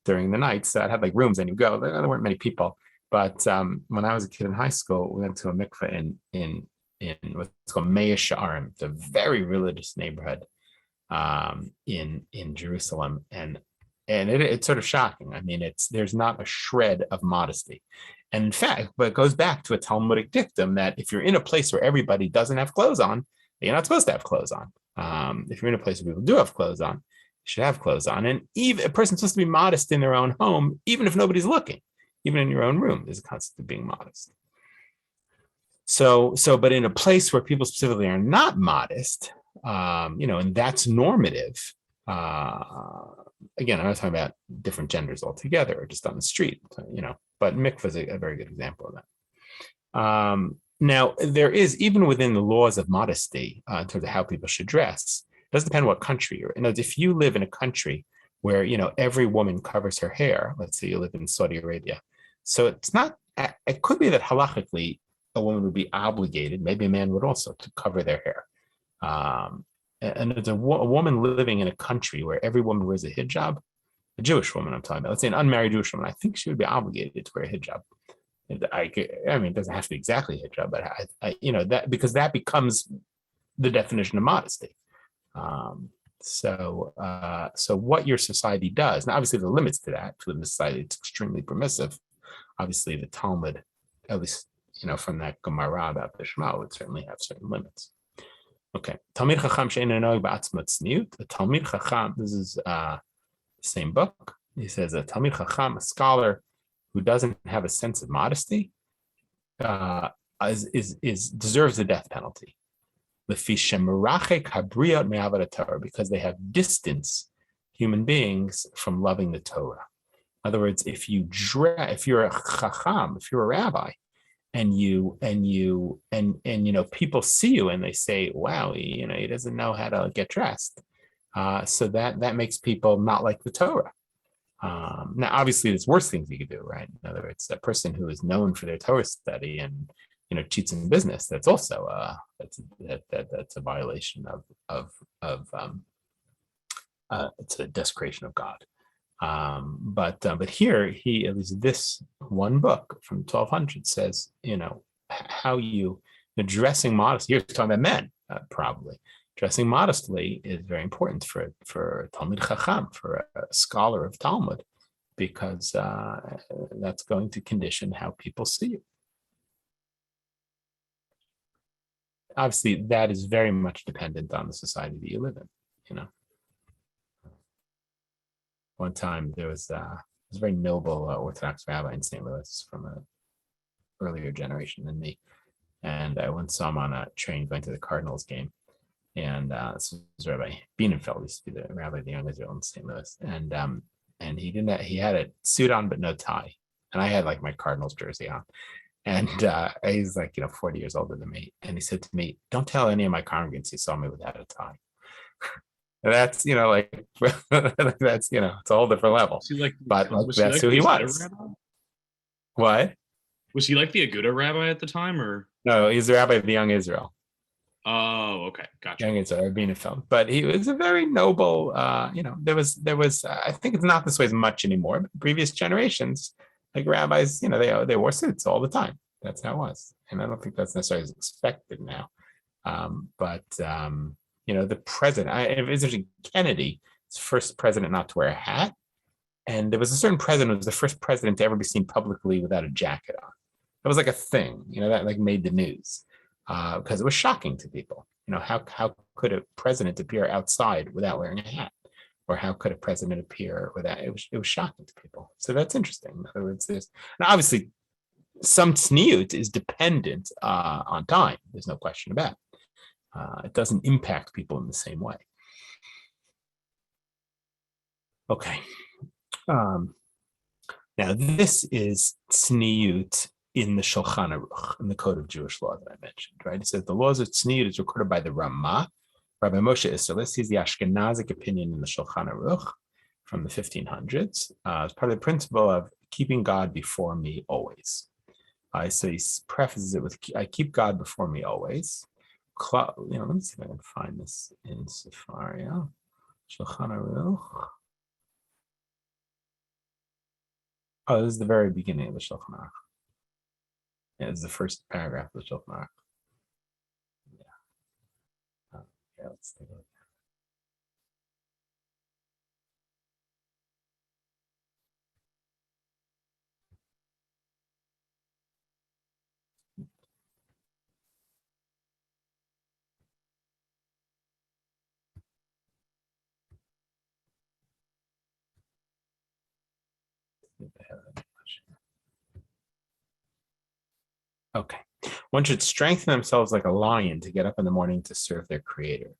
during the night. So it had like rooms and you go, there weren't many people. But when I was a kid in high school, we went to a mikvah in what's called Mea Sha'arim, the very religious neighborhood in Jerusalem, and it's sort of shocking. I mean, there's not a shred of modesty, and in fact, but it goes back to a Talmudic dictum that if you're in a place where everybody doesn't have clothes on, you're not supposed to have clothes on. If you're in a place where people do have clothes on, you should have clothes on, and even a person's supposed to be modest in their own home, even if nobody's looking, even in your own room, there's a concept of being modest. So, but in a place where people specifically are not modest, and that's normative. Again, I'm not talking about different genders altogether or just on the street, but mikvah is a very good example of that. Now, there is, even within the laws of modesty, in terms of how people should dress, it does depend what country you're in. If you live in a country where, every woman covers her hair, let's say you live in Saudi Arabia, so it could be that halachically a woman would be obligated, maybe a man would also, to cover their hair. And it's a woman living in a country where every woman wears a hijab, a Jewish woman I'm talking about, let's say an unmarried Jewish woman, I think she would be obligated to wear a hijab. I mean, it doesn't have to be exactly a hijab, but that, because that becomes the definition of modesty. So what your society does, now obviously there are limits to that. To the society, it's extremely permissive. Obviously, the Talmud, at least from that Gemara about the Shema, would certainly have certain limits. Okay, Talmid Chacham she'eino noeg ba'atzmo tzniut. A Talmid Chacham, this is the same book. He says a Talmid Chacham, a scholar who doesn't have a sense of modesty, deserves the death penalty. Lefi shemerachek habriot me'avodat Torah, because they have distanced human beings from loving the Torah. In other words, if you're a chacham, if you're a rabbi, and people see you and they say, wow, he doesn't know how to get dressed. So that makes people not like the Torah. Now, obviously, there's worse things you could do, right? In other words, a person who is known for their Torah study and cheats in business, that's also that's a violation of it's a desecration of God. But here at least this one book from 1200 says, how you dressing modestly. You're talking about men, probably. Dressing modestly is very important for Talmid Chacham, for a scholar of Talmud, because that's going to condition how people see you. Obviously, that is very much dependent on the society that you live in, One time there was a very noble Orthodox rabbi in St. Louis from an earlier generation than me. And I once saw him on a train going to the Cardinals game. And this was Rabbi Bienenfeld, used to be the rabbi of the Young Israel in St. Louis. And he had a suit on, but no tie. And I had like my Cardinals jersey on. And he's like, 40 years older than me. And he said to me, don't tell any of my congregants you saw me without a tie. That's that's it's a whole different level. That's who he was. What? Was he like the Aguda rabbi at the time, or no? He's the rabbi of the Young Israel. Oh, okay, gotcha. Young Israel, Bienenfeld. But he was a very noble. There was. I think it's not this way as much anymore. But previous generations, like rabbis, they wore suits all the time. That's how it was, and I don't think that's necessarily expected now. The president, it was interesting, Kennedy was the first president not to wear a hat. And there was a certain president who was the first president to ever be seen publicly without a jacket on. That was like a thing, that like made the news because it was shocking to people. How could a president appear outside without wearing a hat? Or how could a president appear without, it was shocking to people. So that's interesting. In other words, now obviously some tzniut is dependent on time. There's no question about it. It doesn't impact people in the same way. Okay. Now, this is tzniut in the Shulchan Aruch, in the Code of Jewish Law that I mentioned, right? It says the laws of tzniut is recorded by the Ramah, Rabbi Moshe Isserles. He's the Ashkenazic opinion in the Shulchan Aruch from the 1500s, as part of the principle of keeping God before me always. So he prefaces it with, I keep God before me always. Let me see if I can find this in Sefaria. Shulchan Aruch. Oh, this is the very beginning of the Shulchan Aruch. Yeah, it's the first paragraph of the Shulchan Aruch. Yeah, let's take a look. Okay. One should strengthen themselves like a lion to get up in the morning to serve their creator,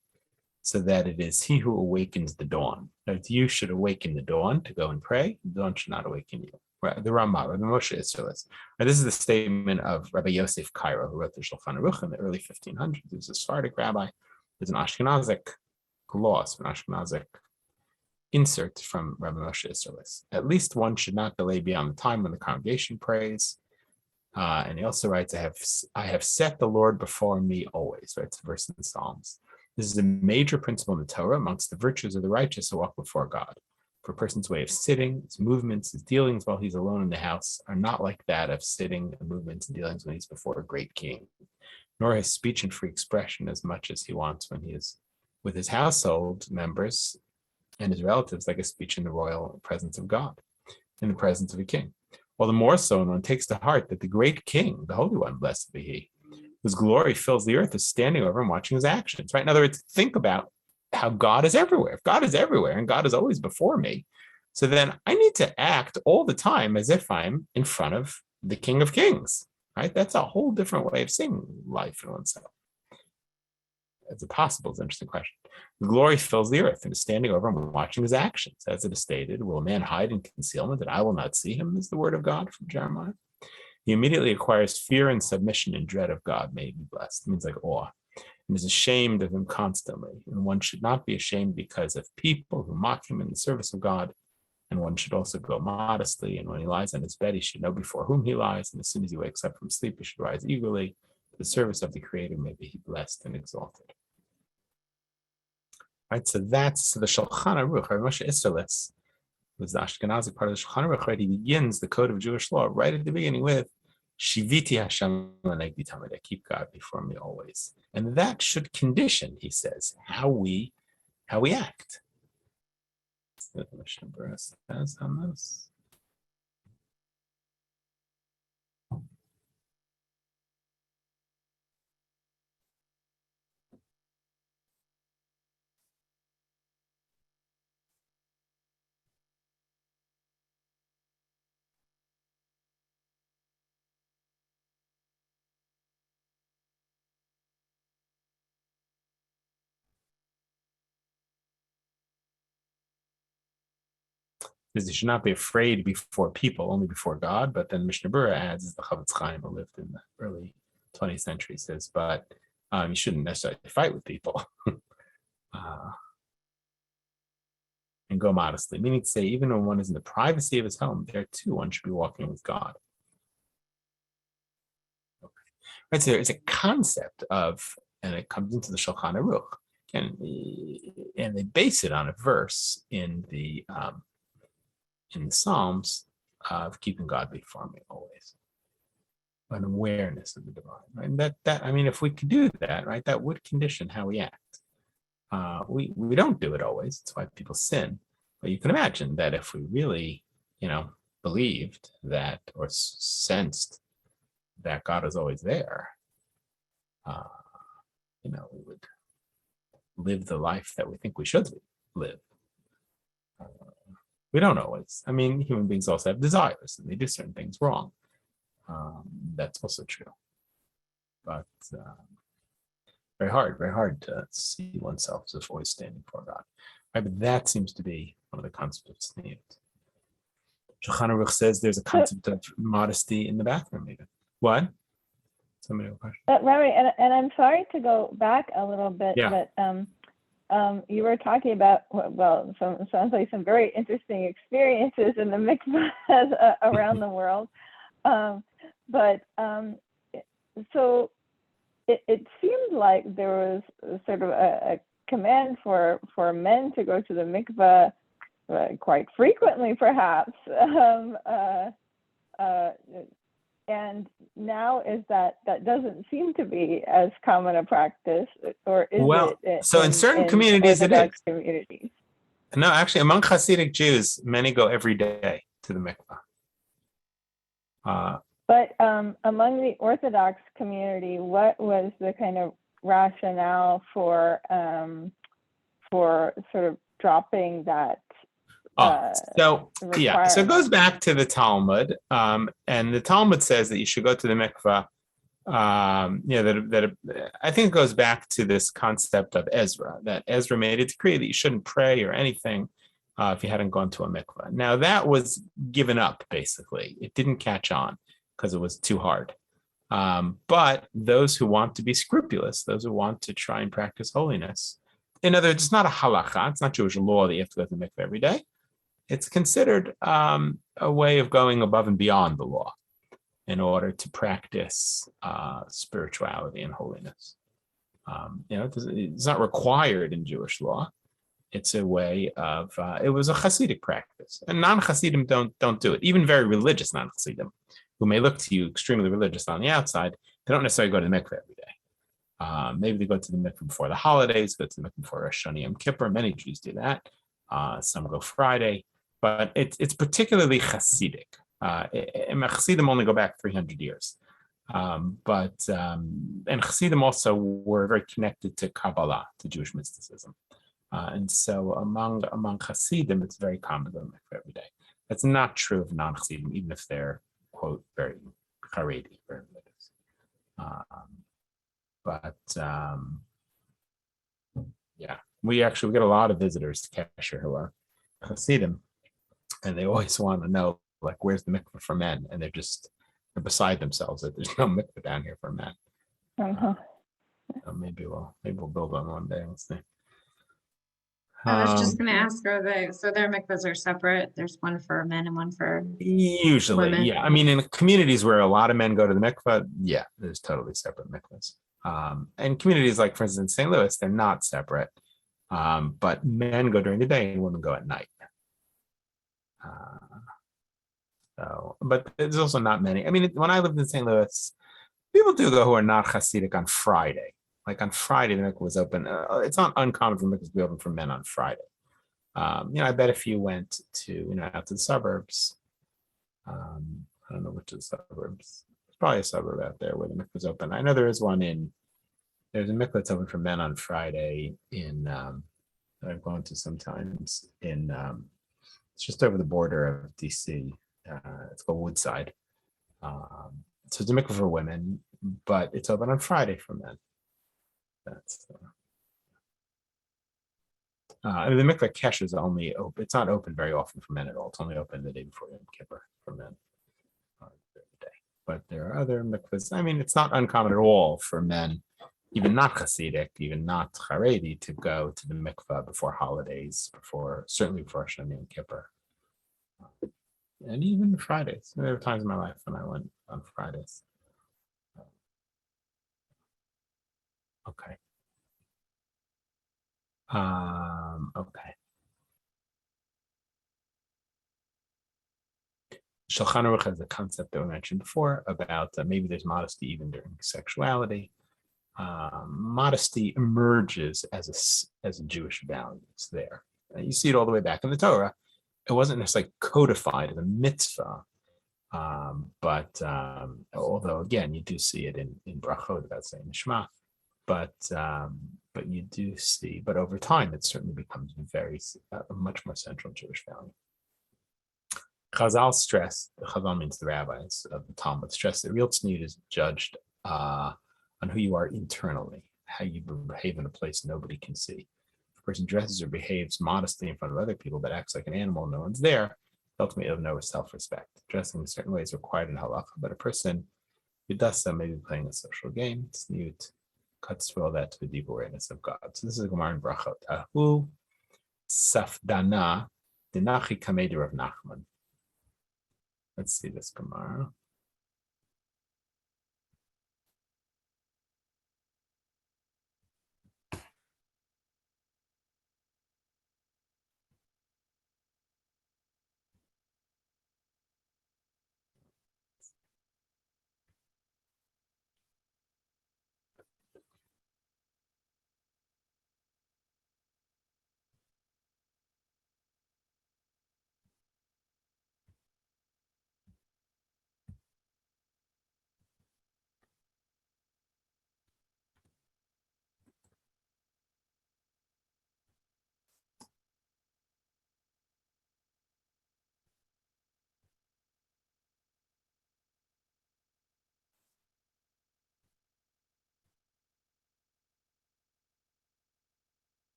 so that it is he who awakens the dawn. That you should awaken the dawn to go and pray. The dawn should not awaken you. Right, the Ramah, Rabbi Moshe Isserles. This is the statement of Rabbi Yosef Cairo, who wrote the Shulchan Aruch in the early 1500s. He was a Sephardic rabbi. There's an Ashkenazic gloss, an Ashkenazic insert from Rabbi Moshe Isserles. At least one should not delay beyond the time when the congregation prays. And he also writes, I have set the Lord before me always, right? It's a verse in the Psalms. This is a major principle in the Torah amongst the virtues of the righteous who walk before God. For a person's way of sitting, his movements, his dealings while he's alone in the house are not like that of sitting and movements and dealings when he's before a great king, nor his speech and free expression as much as he wants when he is with his household members and his relatives, like a speech in the royal presence of God, in the presence of a king. All the more so when one takes to heart that the great king, the Holy One, blessed be he, whose glory fills the earth, is standing over and watching his actions, right? In other words, think about how God is everywhere. If God is everywhere and God is always before me, so then I need to act all the time as if I'm in front of the King of Kings, right? That's a whole different way of seeing life in oneself. Is it possible? It's an interesting question. The glory fills the earth and is standing over and watching his actions. As it is stated, will a man hide in concealment that I will not see him, is the word of God from Jeremiah. He immediately acquires fear and submission and dread of God, may he be blessed. It means like awe. And is ashamed of him constantly. And one should not be ashamed because of people who mock him in the service of God. And one should also go modestly. And when he lies on his bed, he should know before whom he lies. And as soon as he wakes up from sleep, he should rise eagerly. The service of the Creator may be blessed and exalted. Right, so that's the Shulchan Aruch. Rabbi Moshe Isserles was the Ashkenazi part of the Shulchan Aruch. Right, he begins the Code of Jewish Law right at the beginning with Shiviti Hashem Lenegdi Tamid. I keep God before me always, and that should condition, he says, how we act. What the Mishnah Berurah says on this. Is he should not be afraid before people, only before God. But then Mishnah Berurah adds, as the Chavetz Chaim, who lived in the early 20th century, says, but you shouldn't necessarily fight with people. And go modestly, meaning to say, even when one is in the privacy of his home, there too one should be walking with God. Okay. Right, so it's a concept of, and it comes into the Shulchan Aruch, and they base it on a verse in the Psalms of keeping God before me always, an awareness of the divine. Right? And that I mean, if we could do that, right, that would condition how we act. We don't do it always. That's why people sin. But you can imagine that if we really, believed that or sensed that God is always there, we would live the life that we think we should live. We don't always. I mean, human beings also have desires and they do certain things wrong. That's also true. But very hard to see oneself as always standing before God. Right, but that seems to be one of the concepts of tzniut. Shulchan Aruch says there's a concept of modesty in the bathroom, even. What? Somebody have a question? Rabbi, and I'm sorry to go back a little bit, Yeah. but you were talking about, well, sounds like some very interesting experiences in the mikvahs around the world. So it seemed like there was sort of a command for men to go to the mikvah quite frequently, perhaps. And now is that doesn't seem to be as common a practice, or is it? So in certain communities it Orthodox is. Communities. No, actually, among Hasidic Jews, many go every day to the mikvah. But among the Orthodox community, what was the kind of rationale for sort of dropping that? So it goes back to the Talmud, and the Talmud says that you should go to the mikvah. I think it goes back to this concept of Ezra, that Ezra made a decree that you shouldn't pray or anything if you hadn't gone to a mikvah. Now that was given up, basically. It didn't catch on because it was too hard. But those who want to be scrupulous, those who want to try and practice holiness, in other words, it's not a halacha, it's not Jewish law that you have to go to the mikvah every day. It's considered a way of going above and beyond the law in order to practice spirituality and holiness. It's not required in Jewish law. It's a way of, it was a Hasidic practice. And non-Hasidim don't do it. Even very religious non-Hasidim, who may look to you extremely religious on the outside, they don't necessarily go to the mikveh every day. Maybe they go to the mikveh before the holidays, go to the mikveh before Rosh Hashanah Yom Kippur. Many Jews do that. Some go Friday. But it's particularly Hasidic. Chassidim only go back 300 years. And Chassidim also were very connected to Kabbalah, to Jewish mysticism. And so among Chassidim, it's very common to go to mikveh every day. That's not true of non-Chassidim, even if they're, quote, very Haredi, very religious. We get a lot of visitors to Kesher who are Chassidim. And they always want to know, like, where's the mikveh for men? And they're beside themselves that there's no mikveh down here for men. So maybe we'll build one day. Let's see. I was just going to ask, so their mikvahs are separate? There's one for men and one for usually women? Yeah. I mean, in communities where a lot of men go to the mikveh, yeah, there's totally separate mikvahs. And communities like, for instance, St. Louis, they're not separate. But men go during the day and women go at night. But there's also not many. I mean, when I lived in St. Louis, people do go who are not Hasidic on Friday. Like on Friday, the mikveh was open. It's not uncommon for mikvahs to be open for men on Friday. I bet if you went to, out to the suburbs, I don't know which of the suburbs. There's probably a suburb out there where the mikvah is open. I know there's a mikvah that's open for men on Friday that I've gone to sometimes it's just over the border of DC. It's called Woodside. So it's a mikvah for women, but it's open on Friday for men. That's the mikvah Kesh is only open. It's not open very often for men at all. It's only open the day before Yom Kippur for men. But there are other mikvahs. I mean, it's not uncommon at all for men, even not Hasidic, even not Haredi, to go to the mikvah before holidays, certainly before Rosh Hashanah Yom Kippur. And even Fridays. There were times in my life when I went on Fridays. Okay. Okay. Shulchan Aruch has a concept that we mentioned before about maybe there's modesty even during sexuality. Modesty emerges as a Jewish value. It's there. You see it all the way back in the Torah. It wasn't necessarily codified as a mitzvah, but although again you do see it in brachot about saying Shema, but you do see. But over time, it certainly becomes a much more central Jewish value. Chazal means the rabbis of the Talmud stress that real tzniut is judged on who you are internally, how you behave in a place nobody can see. If a person dresses or behaves modestly in front of other people but acts like an animal, no one's there, ultimately of no self-respect. Dressing in certain ways required in halacha, but a person who does so may be playing a social game. Tzniut cuts through all that to a deep awareness of God. So this is a Gemara in Brachot. Ahu safdana dinachi kameder of Nachman. Let's see this Gemara.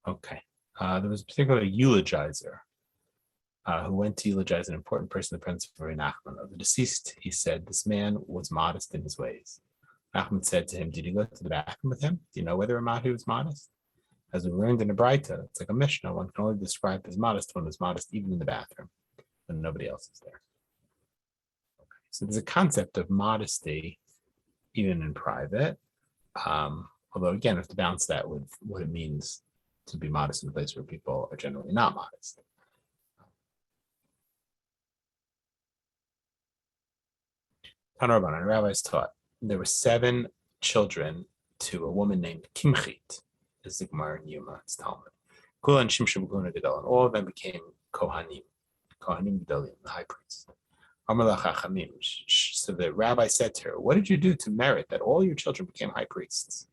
Okay. There was a particular eulogizer who went to eulogize an important person in the presence of Nachman. Of the deceased, he said, this man was modest in his ways. Nachman said to him, did you go to the bathroom with him? Do you know whether or not he was modest? As we learned in the Braita, it's like a Mishnah. One can only describe as modest when it's modest even in the bathroom when nobody else is there. Okay. So there's a concept of modesty even in private. Although again, we have to balance that with what it means to be modest in a place where people are generally not modest. Tanarban, and rabbis taught there were 7 children to a woman named Kimchit, is the Gemara in Yuma, it's Talmud. Kulan Shimshon Guna Gedal, and all of them became Kohanim Gedalim, the high priests. Amar Chachamim. So the rabbi said to her, what did you do to merit that all your children became high priests?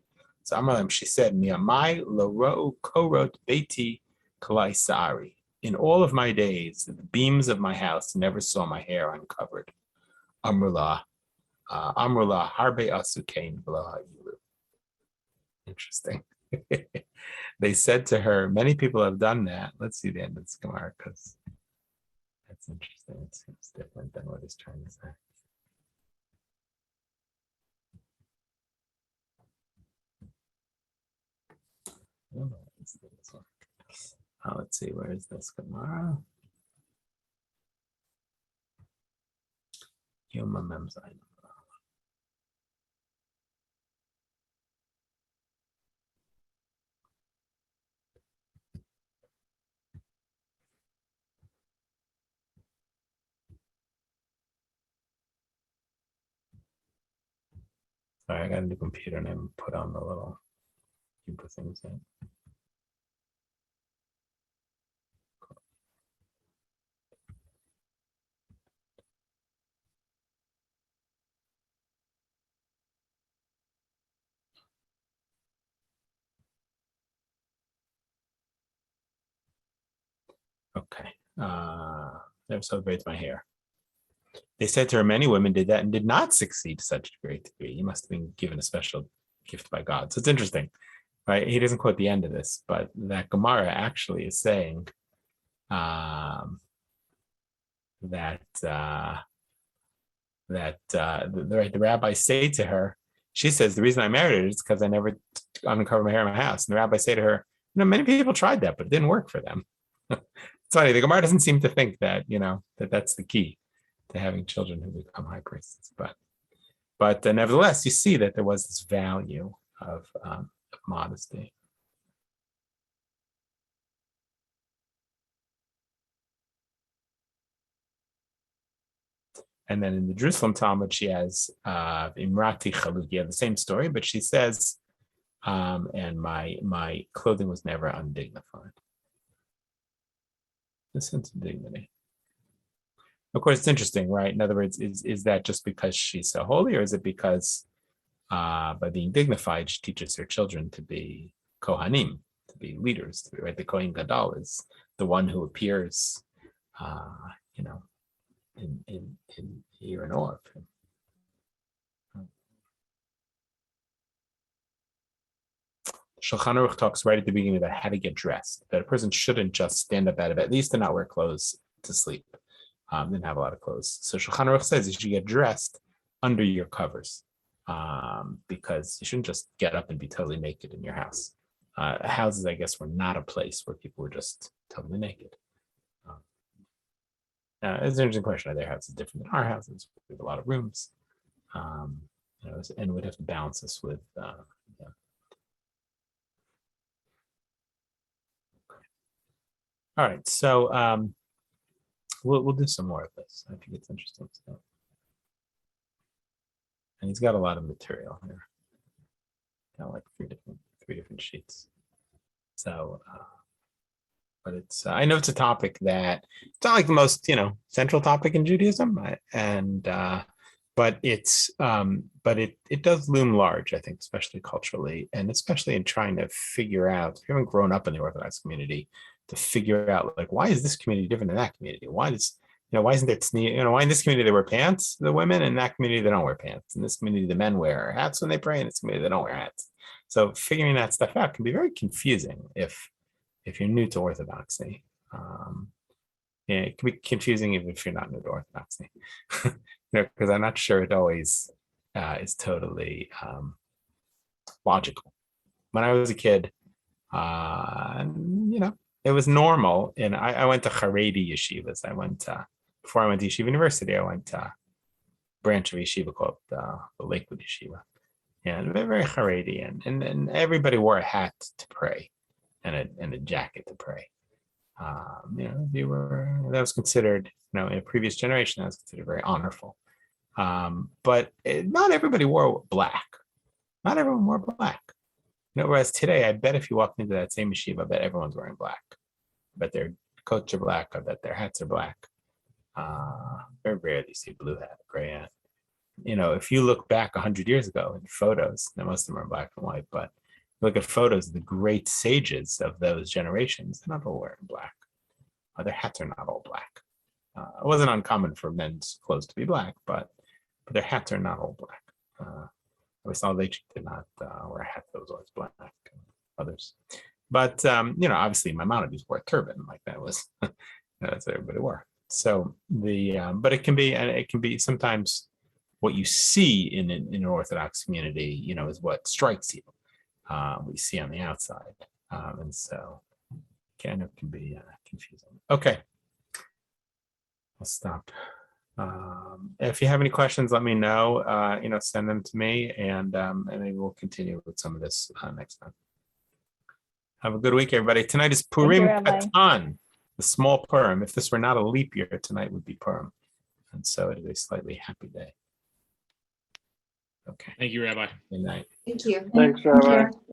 So Amar, she said, Miamai Laro Korot Beiti Kalai Sari. In all of my days, the beams of my house never saw my hair uncovered. Amrullah Harbe Asukain V'lo Ha'ilu. Interesting. They said to her, many people have done that. Let's see the end of this Gemara because that's interesting. It seems different than what he's trying to say. Let's see, where is this Gemara? Yoma Mem Zayin. Sorry, I got a new computer and I put on the little Hebrew things in. Okay. Never celebrates my hair. They said to her, many women did that and did not succeed to such a great degree. You must have been given a special gift by God. So it's interesting, right? He doesn't quote the end of this, but that Gemara actually is saying that the rabbis say to her, she says, the reason I married her is because I never uncovered my hair in my house. And the rabbis say to her, many people tried that, but it didn't work for them. It's funny, the Gemara doesn't seem to think that, that's the key to having children who become high priests. But nevertheless, you see that there was this value of modesty. And then in the Jerusalem Talmud, she has Imrati Chaluk. You have the same story, but she says, and my clothing was never undignified. The sense of dignity. Of course, it's interesting, right? In other words, is that just because she's so holy, or is it because by being dignified, she teaches her children to be Kohanim, to be leaders, to be, right? The Kohen Gadol is the one who appears, you're an orb. Shulchan Aruch talks right at the beginning about how to get dressed, that a person shouldn't just stand up out of bed, at least to not wear clothes to sleep. Didn't have a lot of clothes. So Shulchan Aruch says you should get dressed under your covers, because you shouldn't just get up and be totally naked in your house. Houses, I guess, were not a place where people were just totally naked. It's an interesting question. Their house is different than our houses. We have a lot of rooms, and we'd have to balance this with. All right, so we'll do some more of this. I think it's interesting. So. And he's got a lot of material here. Got like three different sheets. So, but it's I know it's a topic that it's not like the most central topic in Judaism, but it does loom large, I think, especially culturally, and especially in trying to figure out, if you haven't grown up in the Orthodox community, to figure out like, why is this community different than that community? Why isn't there why in this community they wear pants, the women, in that community they don't wear pants. In this community the men wear hats when they pray, in this community they don't wear hats. So figuring that stuff out can be very confusing if you're new to Orthodoxy. It can be confusing even if you're not new to Orthodoxy, because I'm not sure it always is totally logical. When I was a kid, it was normal, and I went to Haredi yeshivas. Before I went to Yeshiva University, I went to a branch of yeshiva called the Lakewood Yeshiva. Yeah, very, very Haredi, and everybody wore a hat to pray, and a jacket to pray. That was considered, in a previous generation, that was considered very honorful. But not everybody wore black. Not everyone wore black. Whereas today, I bet if you walk into that same yeshiva, I bet everyone's wearing black. I bet their coats are black. I bet their hats are black. Very rarely see blue hat, gray hat. If you look back 100 years ago in photos, now most of them are black and white, but look at photos of the great sages of those generations, they're not all wearing black. Their hats are not all black. It wasn't uncommon for men's clothes to be black, but their hats are not all black. I saw they did not wear a hat that was always black. Others, but obviously Maimonides wore a turban, like that was that's what everybody wore. So but it can be sometimes what you see in an Orthodox community, is what strikes you. We see on the outside, and so kind of can be confusing. Okay, I'll stop. If you have any questions, let me know. Send them to me, and maybe we'll continue with some of this next time. Have a good week, everybody. Tonight is Purim Katan, the small Purim. If this were not a leap year, tonight would be Purim, and so it is a slightly happy day. Okay. Thank you, Rabbi. Good night. Thank you. Thanks, Rabbi. Thank you.